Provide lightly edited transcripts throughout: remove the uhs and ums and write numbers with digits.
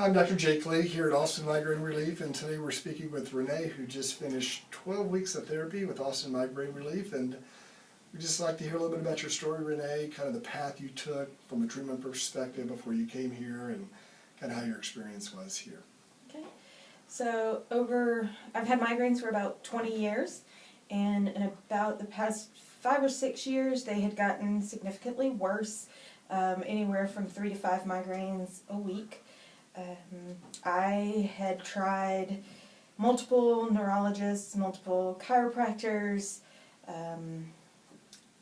I'm Dr. Jake Lee here at Austin Migraine Relief, and today we're speaking with Rene, who just finished 12 weeks of therapy with Austin Migraine Relief. And we'd just like to hear a little bit about your story, Rene, kind of the path you took from a treatment perspective before you came here, and kind of how your experience was here. Okay, so I've had migraines for about 20 years, and in about the past 5 or 6 years, they had gotten significantly worse, anywhere from 3 to 5 migraines a week. I had tried multiple neurologists, multiple chiropractors,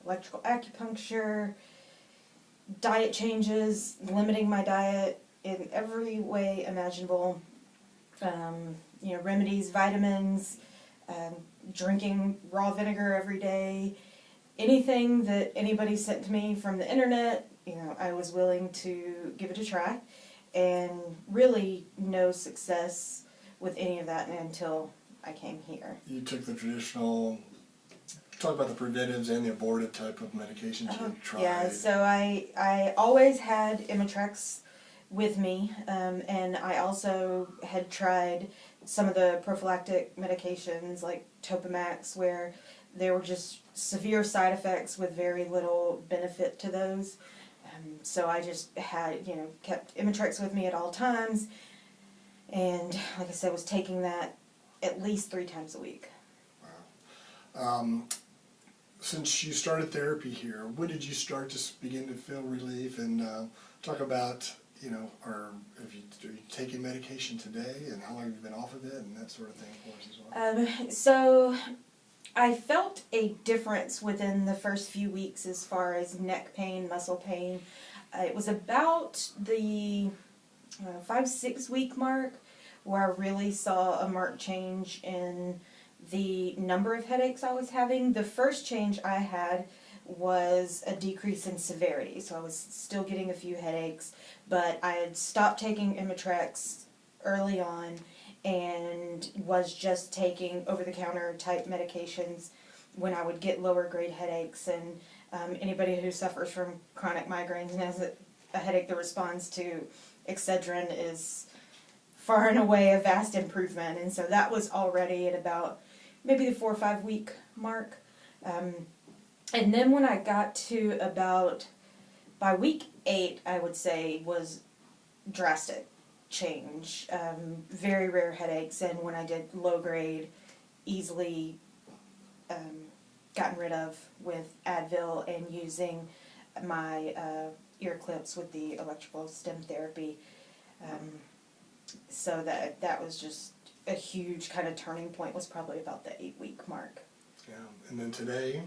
electrical acupuncture, diet changes, limiting my diet in every way imaginable, remedies, vitamins, drinking raw vinegar every day, anything that anybody sent to me from the internet, I was willing to give it a try. And really no success with any of that until I came here. You took the traditional, talk about the preventives and the abortive type of medications you tried. Yeah, so I always had Imitrex with me, and I also had tried some of the prophylactic medications like Topamax, where there were just severe side effects with very little benefit to those. So I just had, kept Imitrex with me at all times, and like I said, was taking that at least 3 times a week. Wow. Since you started therapy here, when did you start to begin to feel relief? And talk about, are you taking medication today, and how long have you been off of it, and that sort of thing for us as well? So I felt a difference within the first few weeks as far as neck pain, muscle pain. It was about the 5-6 week mark where I really saw a marked change in the number of headaches I was having. The first change I had was a decrease in severity, so I was still getting a few headaches, but I had stopped taking Imitrex early on and was just taking over-the-counter type medications when I would get lower grade headaches. And anybody who suffers from chronic migraines knows that a headache that responds to Excedrin is far and away a vast improvement. And so that was already at about maybe the 4 or 5 week mark. And then when I got to about, by week 8, I would say, was drastic change. Very rare headaches, and when I did low grade, easily gotten rid of with Advil and using my ear clips with the electrical stim therapy. So that was just a huge kind of turning point, was probably about the 8 week mark. Yeah, and then today?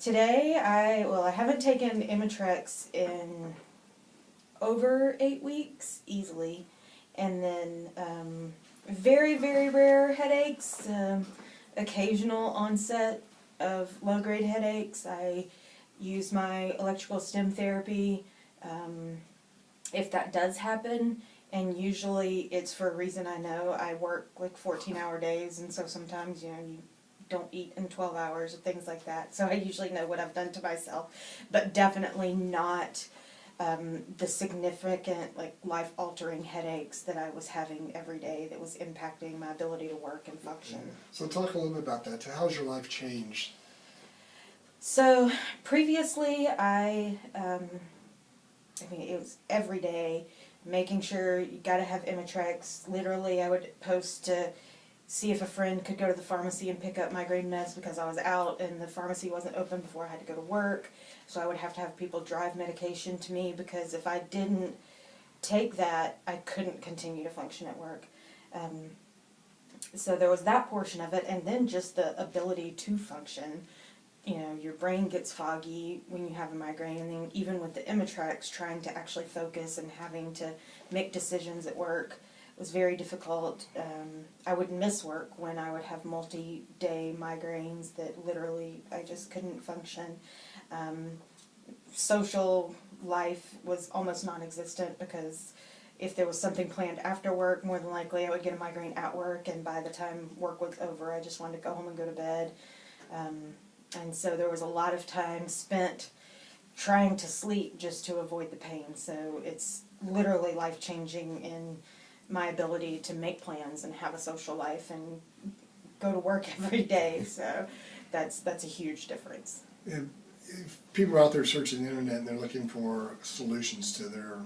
Today, I haven't taken Imitrex in over 8 weeks, easily. And then very, very rare headaches, occasional onset of low-grade headaches. I use my electrical stim therapy if that does happen, and usually it's for a reason I know. I work like 14-hour days, and so sometimes, you don't eat in 12 hours or things like that. So I usually know what I've done to myself, but definitely not the significant, life-altering headaches that I was having every day that was impacting my ability to work and function. Yeah. So talk a little bit about that. How's your life changed? So previously, it was every day, making sure you got to have Imitrex. Literally, I would post to see if a friend could go to the pharmacy and pick up migraine meds because I was out and the pharmacy wasn't open before I had to go to work. So I would have to have people drive medication to me, because if I didn't take that, I couldn't continue to function at work. So there was that portion of it, and then just the ability to function. Your brain gets foggy when you have a migraine, and then even with the Imitrex, trying to actually focus and having to make decisions at work was very difficult. I would miss work when I would have multi-day migraines that literally I just couldn't function. Social life was almost non-existent, because if there was something planned after work, more than likely I would get a migraine at work, and by the time work was over, I just wanted to go home and go to bed. And so there was a lot of time spent trying to sleep just to avoid the pain. So it's literally life-changing in my ability to make plans and have a social life and go to work every day. So that's a huge difference. If people are out there searching the internet and they're looking for solutions to their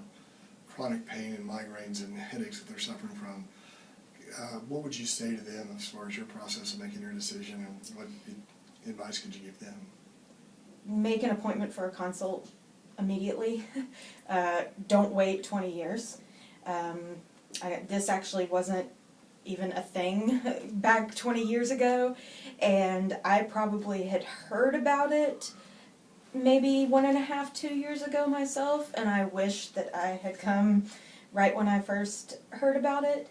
chronic pain and migraines and headaches that they're suffering from, what would you say to them as far as your process of making your decision, and what advice could you give them? Make an appointment for a consult immediately. Don't wait 20 years. This actually wasn't even a thing back 20 years ago, and I probably had heard about it maybe 1.5, 2 years ago myself, and I wish that I had come right when I first heard about it.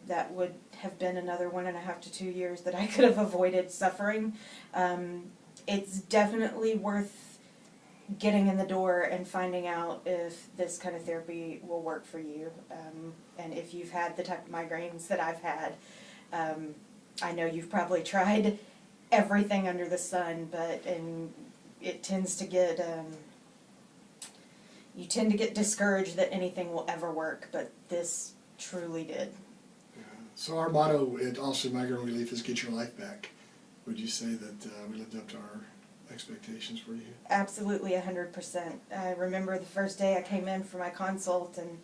That would have been another 1.5 to 2 years that I could have avoided suffering. It's definitely worth getting in the door and finding out if this kind of therapy will work for you. And if you've had the type of migraines that I've had, I know you've probably tried everything under the sun, but it tends to get, you tend to get discouraged that anything will ever work, but this truly did. Yeah. So our motto at Austin Migraine Relief is "Get your life back." Would you say that we lived up to our expectations for you? Absolutely, 100%. I remember the first day I came in for my consult, and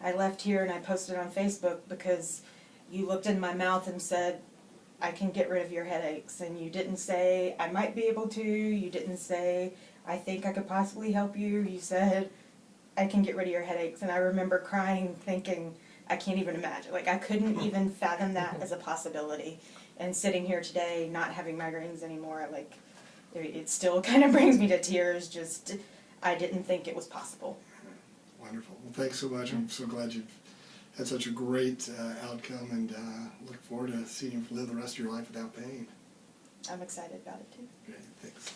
I left here and I posted on Facebook because you looked in my mouth and said, "I can get rid of your headaches," and you didn't say, "I might be able to," you didn't say, "I think I could possibly help you," you said, "I can get rid of your headaches." And I remember crying, thinking, I can't even imagine, like I couldn't even fathom that as a possibility. And sitting here today, not having migraines anymore, like, it still kind of brings me to tears. Just, I didn't think it was possible. Wonderful. Well, thanks so much. I'm so glad you've had such a great outcome, and look forward to seeing you live the rest of your life without pain. I'm excited about it too. Great. Thanks.